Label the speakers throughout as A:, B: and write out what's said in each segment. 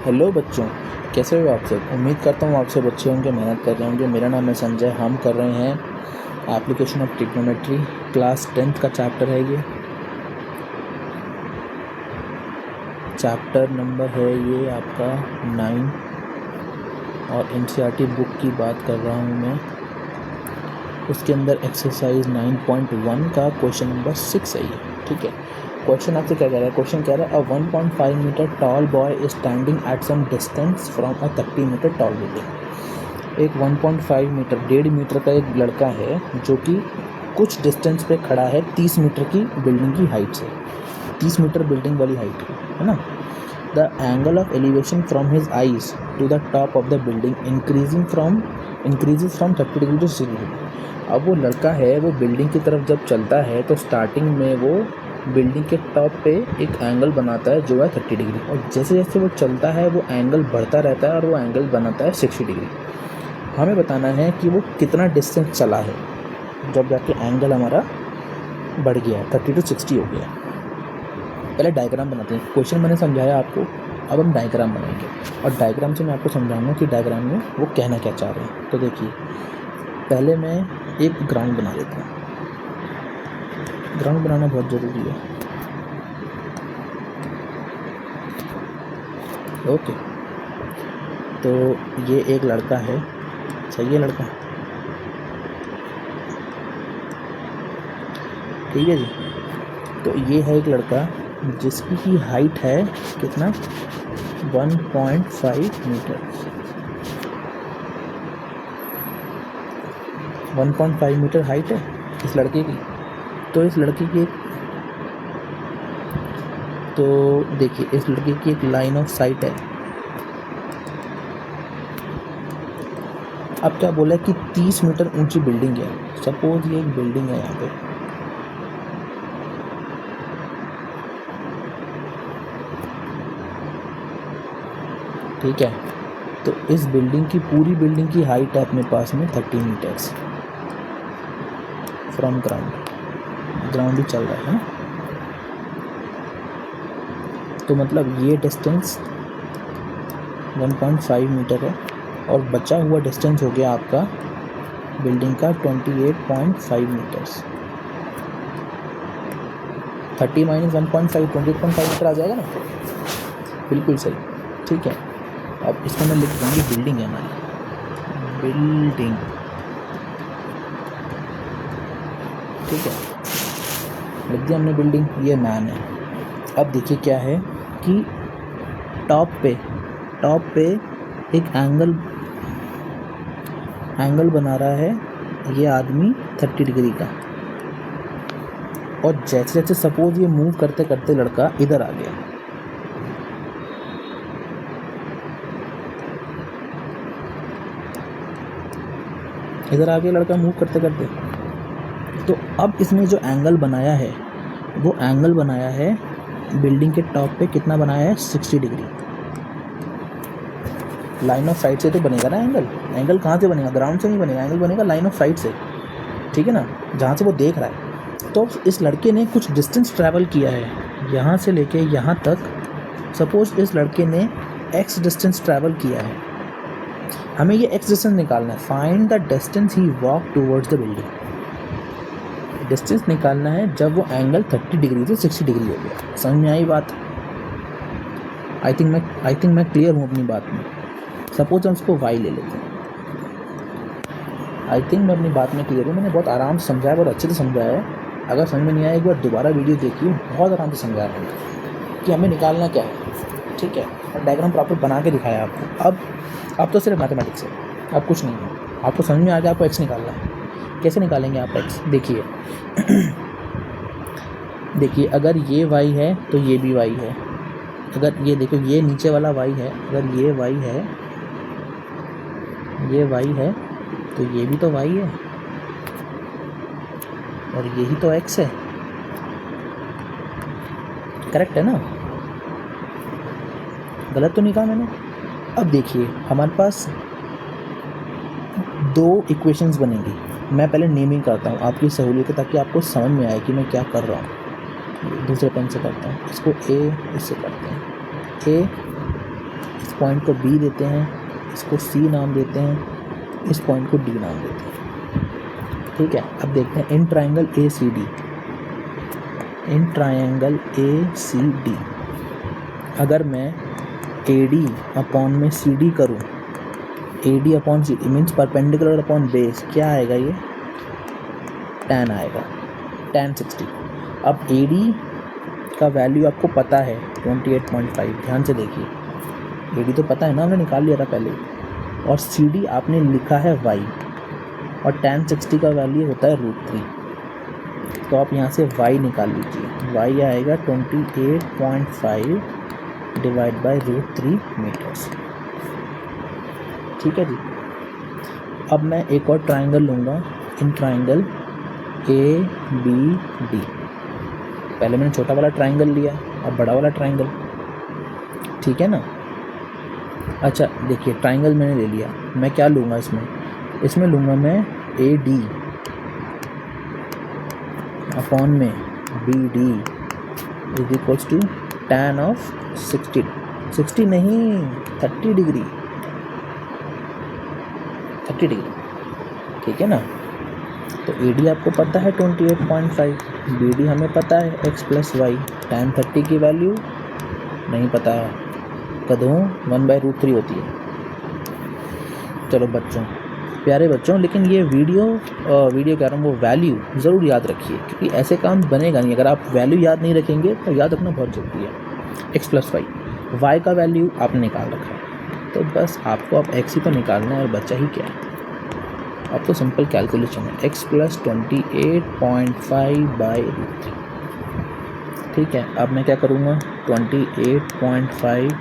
A: Hello बच्चों, कैसे हो आप सब। उम्मीद करता हूँ आप सब अच्छे होंगे, मेहनत कर रहे होंगे। मेरा नाम है संजय। हम कर रहे हैं application of trigonometry, class 10th का चैप्टर है। ये चैप्टर नंबर है ये आपका 9 और एनसीईआरटी बुक की बात कर रहा हूँ मैं। उसके अंदर एक्सरसाइज 9.1 का क्वेश्चन नंबर 6 है ये, ठीक है। क्वेश्चन आपसे क्या कह रहा है? क्वेश्चन कह रहा है a 1.5 metre tall boy is standing at some distance from a 30 metre tall building. एक 1.5 मीटर 1.5 मीटर का एक लड़का है जो कि कुछ डिस्टेंस पे खड़ा है 30 मीटर की बिल्डिंग की हाइट से। 30 मीटर बिल्डिंग वाली हाइट है ना। The angle of elevation from his eyes to the top of the building increases from 30 degree to 60 degree. अब वो लड़का है, वो बिल्डिंग की तरफ जब चलता है तो स्टार्टिंग में वो बिल्डिंग के टॉप पे एक एंगल बनाता है जो है 30 डिग्री, और जैसे जैसे वो चलता है वो एंगल बढ़ता रहता है और वो एंगल बनाता है 60 डिग्री। हमें बताना है कि वो कितना डिस्टेंस चला है जब जाके एंगल हमारा बढ़ गया, 30 to 60 हो गया। पहले डायग्राम बनाते हैं। क्वेश्चन मैंने समझाया आपको, अब हम डायग्राम बनाएंगे और डायग्राम से मैं आपको समझाऊंगा कि डायग्राम में वो कहना क्या चाह रहे हैं। तो देखिए, पहले मैं एक ग्राउंड बना लेता हूँ। ग्राउंड बनाना बहुत ज़रूरी है। ओके, तो ये एक लड़का है, सही है लड़का, ठीक है जी। तो ये है एक लड़का जिसकी की हाइट है कितना, 1.5 मीटर। 1.5 मीटर हाइट है इस लड़के की। तो इस लड़के की तो देखिए, इस लड़के की एक लाइन ऑफ साइट है। अब क्या बोला कि 30 मीटर ऊंची बिल्डिंग है। सपोज ये एक बिल्डिंग है यहाँ पे, ठीक है। तो इस बिल्डिंग की पूरी बिल्डिंग की हाइट है अपने पास में 30 मीटर्स फ्रॉम ग्राउंड। ग्राउंड ही चल रहा है ना, तो मतलब ये डिस्टेंस 1.5 मीटर है और बचा हुआ डिस्टेंस हो गया आपका बिल्डिंग का 28.5 मीटर्स। 30 माइनस 1.5 28.5 मीटर आ जाएगा ना, बिल्कुल सही, ठीक है। अब इसमें मैं लिख दूँगी बिल्डिंग है हमारी, बिल्डिंग, ठीक है, लिख दिया हमने बिल्डिंग। ये मैन है। अब देखिए क्या है कि टॉप पे एक एंगल बना रहा है ये आदमी 30 डिग्री का, और जैसे जैसे सपोज ये मूव करते करते लड़का इधर आ गया, लड़का मूव करते करते। तो अब इसने जो एंगल बनाया है वो एंगल बनाया है बिल्डिंग के टॉप पे, कितना बनाया है, 60 डिग्री। लाइन ऑफ साइट से तो बनेगा ना एंगल कहाँ से बनेगा, ग्राउंड से नहीं बनेगा, एंगल बनेगा लाइन ऑफ साइट से, ठीक है ना, जहाँ से वो देख रहा है। तो इस लड़के ने कुछ डिस्टेंस ट्रैवल किया है यहाँ से लेके यहाँ तक। सपोज इस लड़के ने x डिस्टेंस ट्रैवल किया है, हमें ये x डिस्टेंस निकालना है। Find the distance he walk towards the building. Distance निकालना है जब वो एंगल 30 डिग्री से 60 डिग्री हो गया। समझ में आई बात? आई थिंक मैं क्लियर हूँ अपनी बात में। सपोज हम उसको y ले लेते हैं। आई थिंक मैं अपनी बात में क्लियर हूँ। मैंने बहुत आराम से समझाया, बहुत अच्छे से समझाया है। अगर समझ में नहीं आया एक बार दोबारा वीडियो देखिए, बहुत आराम से समझाया मैंने कि हमें निकालना क्या है, ठीक है। और डायग्राम प्रॉपर बना के दिखाया आपको। अब तो सिर्फ मैथमेटिक्स है, अब कुछ नहीं है। आपको समझ में आ गया आपको x निकालना है। कैसे निकालेंगे आप x? देखिए देखिए, अगर ये y है तो ये भी y है। अगर ये देखो, ये नीचे वाला y है, अगर ये y है, ये y है तो ये भी तो y है, और यही तो x है। करेक्ट है ना? गलत तो नहीं कहा मैंने? अब देखिए, हमारे पास दो इक्वेशंस बनेंगी। मैं पहले नेमिंग करता हूँ आपकी सहूलियत है, ताकि आपको समझ में आए कि मैं क्या कर रहा हूँ। दूसरे पेन से करता हूँ, इसको a, इससे करते हैं a, पॉइंट को B देते हैं, इसको C नाम देते हैं, इस पॉइंट को D नाम देते हैं। ठीक है, अब देखते हैं in triangle ACD, in triangle ACD अगर मैं AD अपॉन में CD करूँ, AD upon CD means perpendicular upon base, क्या आएगा ये tan आएगा, tan 60। अब AD का वैल्यू आपको पता है 28.5, ध्यान से देखिए, AD तो पता है ना, हमने निकाल लिया था पहले, और CD आपने लिखा है y, और tan 60 का वैल्यू होता है √3, तो आप यहाँ से y निकाल लीजिए, y आएगा 28.5 डिवाइड बाई √3 मीटर्स। ठीक है जी। अब मैं एक और ट्राइंगल लूँगा, इन ट्राइंगल ABD, पहले मैंने छोटा वाला ट्राइंगल लिया, अब बड़ा वाला ट्राइंगल, ठीक है ना। अच्छा देखिए, ट्राइंगल मैंने ले लिया, मैं क्या लूँगा इसमें लूँगा मैं AD अपॉन में BD is equals to tan of 60 नहीं 30 डिग्री, ठीक है ना। तो AD आपको पता है 28.5, BD हमें पता है x प्लस वाई, tan 30 की वैल्यू नहीं पता, कदों 1/√3 होती है। चलो बच्चों, प्यारे बच्चों, लेकिन ये वीडियो कह रहा हूँ, वो वैल्यू ज़रूर याद रखिए, क्योंकि ऐसे काम बनेगा नहीं अगर आप वैल्यू याद नहीं रखेंगे, तो याद रखना बहुत ज़रूरी है। x प्लस वाई, वाई का वैल्यू आपने निकाल रखा है, तो बस आपको अब x ही तो निकालना है, और बचा ही क्या है, अब तो सिंपल कैलकुलेशन है, x प्लस 28.5/√3। ठीक है, अब मैं क्या करूँगा, 28.5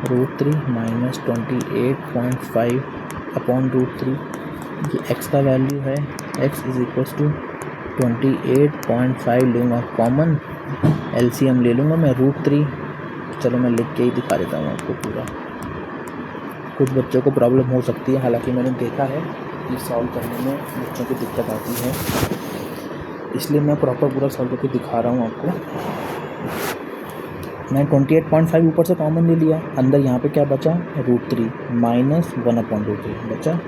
A: √3 माइनस 28.5 अपॉन √3, ये x का वैल्यू है, x इज इक्वल्स टू 28.5 लूँगा कॉमन, LCM ले लूँगा मैं √3। चलो मैं लिख के ही दिखा देता हूँ आपको पूरा, कुछ बच्चों को प्रॉब्लम हो सकती है, हालांकि मैंने देखा है ये सॉल्व करने में बच्चों की दिक्कत आती है, इसलिए मैं प्रॉपर पूरा सॉल्व करके दिखा रहा हूँ आपको। मैं 28.5 ऊपर से कॉमन ले लिया, अंदर यहाँ पे क्या बचा, √3 माइनस 1/√3 बचा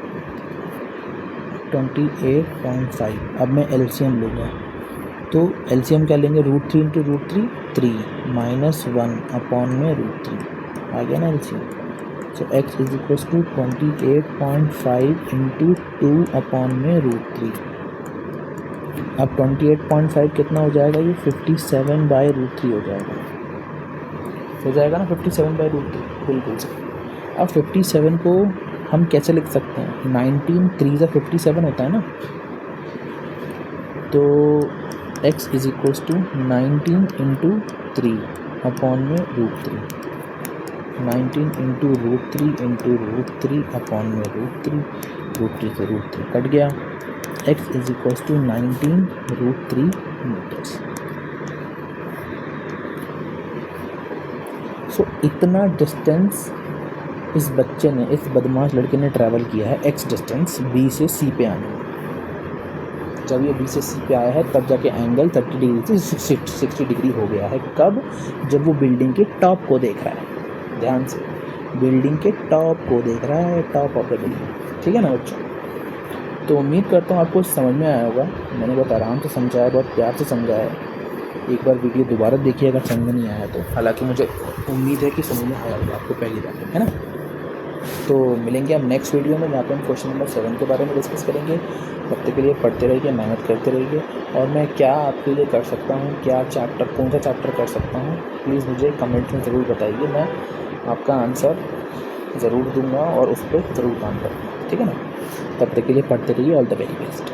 A: 28.5। अब मैं LCM लूँगा, तो LCM क्या लेंगे, √3 इंटू √3 3 माइनस 1 में √3 आ गया ना LCM। So x is equals to 28.5 into 2 में √3। अब 28.5 कितना हो जाएगा, ये 57/√3 हो जाएगा ना, 57/√3 बिल्कुल से। अब 57 को हम कैसे लिख सकते हैं, 19 3 57 होता है ना, तो x is equals to 19 into 3 में √3, 19 इंटू √3 इंटू √3 में √3 से √3 कट गया, x is equals to 19 √3 metres. So इतना डिस्टेंस इस बच्चे ने, इस बदमाश लड़के ने ट्रैवल किया है, x डिस्टेंस B से C पे आने में। जब ये B से C पे आया है तब जाके एंगल 30 डिग्री से 60 डिग्री हो गया है। कब, जब वो बिल्डिंग के टॉप को देख रहा है, ध्यान से, बिल्डिंग के टॉप को देख रहा है, टॉप ऑफ द बिल्डिंग। ठीक है ना बच्चों, तो उम्मीद करता हूँ आपको समझ में आया होगा, मैंने बहुत आराम से समझाया, बहुत प्यार से समझाया। एक बार वीडियो दोबारा देखिए अगर समझ में नहीं आया तो, हालांकि मुझे उम्मीद है कि समझ में आया होगा आपको पहली बार, है ना। तो मिलेंगे हम नेक्स्ट वीडियो में, जहाँ पे हम क्वेश्चन नंबर 7 के बारे में डिस्कस करेंगे। तब तक के लिए पढ़ते रहिए, मेहनत करते रहिए, और मैं क्या आपके लिए कर सकता हूँ, क्या चैप्टर, कौन सा चैप्टर कर सकता हूँ, प्लीज़ मुझे कमेंट में ज़रूर बताइए, मैं आपका आंसर ज़रूर दूंगा और उस पर ज़रूर काम करूँगा। ठीक है ना, तब तक के लिए पढ़ते रहिए, ऑल द वेरी बेस्ट।